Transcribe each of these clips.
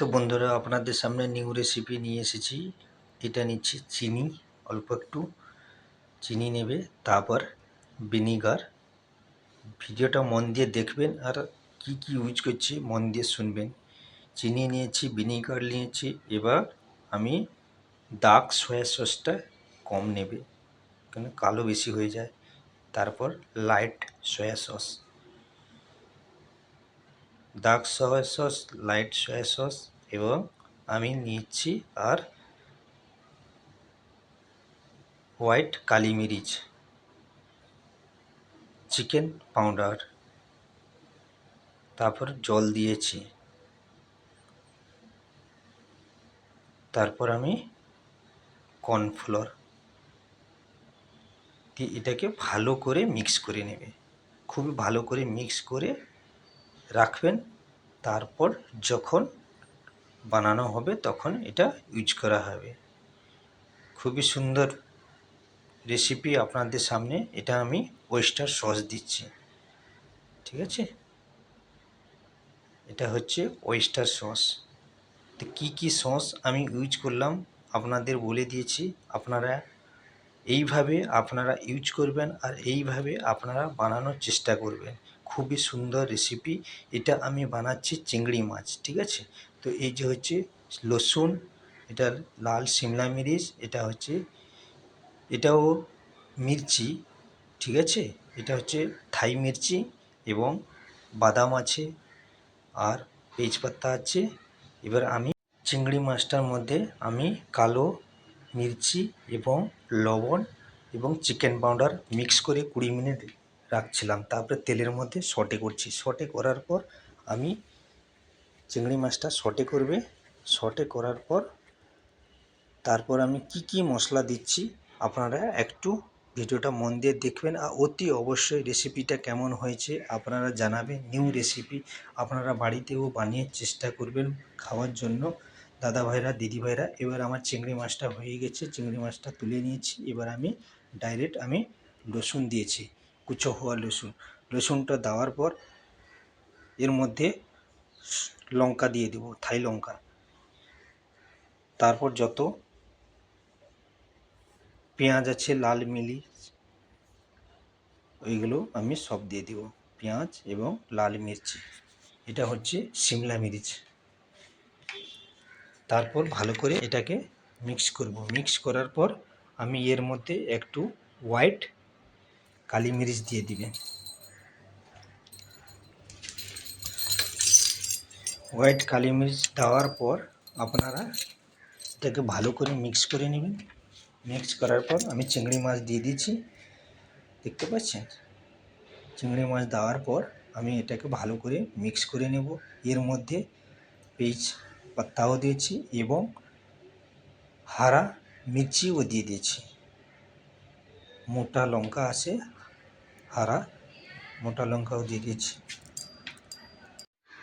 তো বন্ধুরা, আপনাদের সামনে নিউ রেসিপি নিয়ে এসেছি। এটা নিচ্ছি চিনি, অল্প একটু চিনি নেবে, তারপর ভিনিগার। ভিডিওটা মন দিয়ে দেখবেন আর কি কি ইউজ করছি মন দিয়ে শুনবেন। চিনি নিয়েছি, ভিনিগার নিয়েছি। এবার আমি ডার্ক সয়া সসটা কম নেবে, কেন কালো বেশি হয়ে যায়। তারপর light soya sauce, dark soya sauce, light soya sauce, এবং আমি নিচ্ছি আর হোয়াইট কালি মিরিচ, চিকেন পাউডার, তারপর জল দিয়েছি। তারপর আমি কর্নফ্লোর দিয়ে এটাকে ভালো করে মিক্স করে নেবে, খুবই ভালো করে মিক্স করে রাখবেন। তারপর যখন বানানো হবে তখন এটা ইউজ করা হবে। খুবই সুন্দর রেসিপি আপনাদের সামনে। এটা আমি ওয়েস্টার সস দিচ্ছি, ঠিক আছে? এটা হচ্ছে ওয়েস্টার সস। তো কী সস আমি ইউজ করলাম আপনাদের বলে দিয়েছি। আপনারা এইভাবে আপনারা ইউজ করবেন আর এইভাবে আপনারা বানানোর চেষ্টা করবেন। খুবই সুন্দর রেসিপি। এটা আমি বানাচ্ছি চিংড়ি মাছ, ঠিক আছে? তো এই যে হচ্ছে লসুন, এটা লাল সিমলা মিরিচ, এটা হচ্ছে এটাও মির্চি, ঠিক আছে? এটা হচ্ছে থাই মির্চি, এবং বাদাম আছে আর তেজপাতা আছে। এবার আমি চিংড়ি মাছটার মধ্যে আমি কালো মির্চি এবং লবণ এবং চিকেন পাউডার মিক্স করে 20 মিনিট রাখছিলাম। তারপরে তেলের মধ্যে সটে করছি। সটে করার পর আমি চিংড়ি মাছটা সটে করার পর তারপর আমি কি মশলা দিচ্ছি আপনারা একটু ভিডিওটা মন দিয়ে দেখবেন। আর অতি অবশ্যই রেসিপিটা কেমন হয়েছে আপনারা জানাবেন। নিউ রেসিপি, আপনারা বাড়িতেও বানিয়ে চেষ্টা করবেন খাওয়ার জন্য দাদা ভাইরা, দিদি ভাইরা। এবার আমার চিংড়ি মাছটা হয়ে গেছে, চিংড়ি মাছটা তুলে নিয়েছি। এবার আমি ডাইরেক্ট রসুন দিয়েছি, কুচো হওয়া রসুনটা দেওয়ার পর এর মধ্যে লঙ্কা দিয়ে দেবো, থাই লঙ্কা। তারপর যত পেঁয়াজ আছে, লাল মিরিচ, ওইগুলো আমি সব দিয়ে দিব, পেঁয়াজ এবং লাল মির্চি। এটা হচ্ছে সিমলা মিরিচ। তারপর ভালো করে এটাকে মিক্স করব। মিক্স করার পর আমি এর মধ্যে একটু হোয়াইট কালি মিরিচ দিয়ে দিবেন। হোয়াইট কালি মিরিচ দেওয়ার পর আপনারা এটাকে ভালো করে মিক্স করে নেবেন। মিক্স করার পর আমি চিংড়ি মাছ দিয়ে দিচ্ছি, দেখতে পাচ্ছেন? চিংড়ি মাছ দেওয়ার পর আমি এটাকে ভালো করে মিক্স করে নেব। এর মধ্যে তেজ পাতাও দিয়েছি এবং হারা মির্চিও দিয়ে দিয়েছি। মোটা লঙ্কা আছে, মোটা লঙ্কাও দিয়ে দিয়েছি।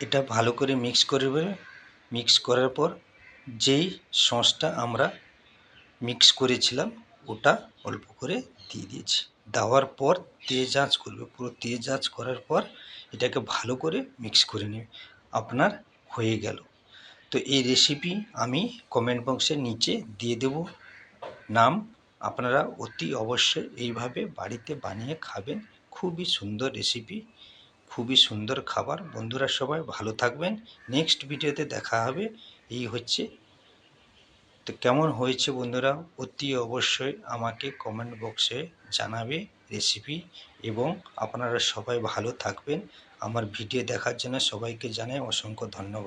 এটা ভালো করে মিক্স করবে। মিক্স করার পর যেই সসটা আমরা মিক্স করেছিলাম ওটা অল্প করে দিয়ে দিয়েছি। দেওয়ার পর তেজ আঁচ করবে, পুরো তেজ আঁচ করার পর এটাকে ভালো করে মিক্স করে নেবে। আপনার হয়ে গেল। তো এই রেসিপি আমি কমেন্ট বক্সের নিচে দিয়ে দেব নাম। আপনারা অতি অবশ্যই এইভাবে বাড়িতে বানিয়ে খাবেন। খুবই সুন্দর রেসিপি, খুবই সুন্দর খাবার। বন্ধুরা সবাই ভালো থাকবেন। নেক্সট ভিডিওতে দেখা হবে। এই হচ্ছে, তো কেমন হয়েছে বন্ধুরা অতি অবশ্যই আমাকে কমেন্ট বক্সে জানাবে রেসিপি। এবং আপনারা সবাই ভালো থাকবেন। আমার ভিডিও দেখার জন্য সবাইকে জানাই অসংখ্য ধন্যবাদ।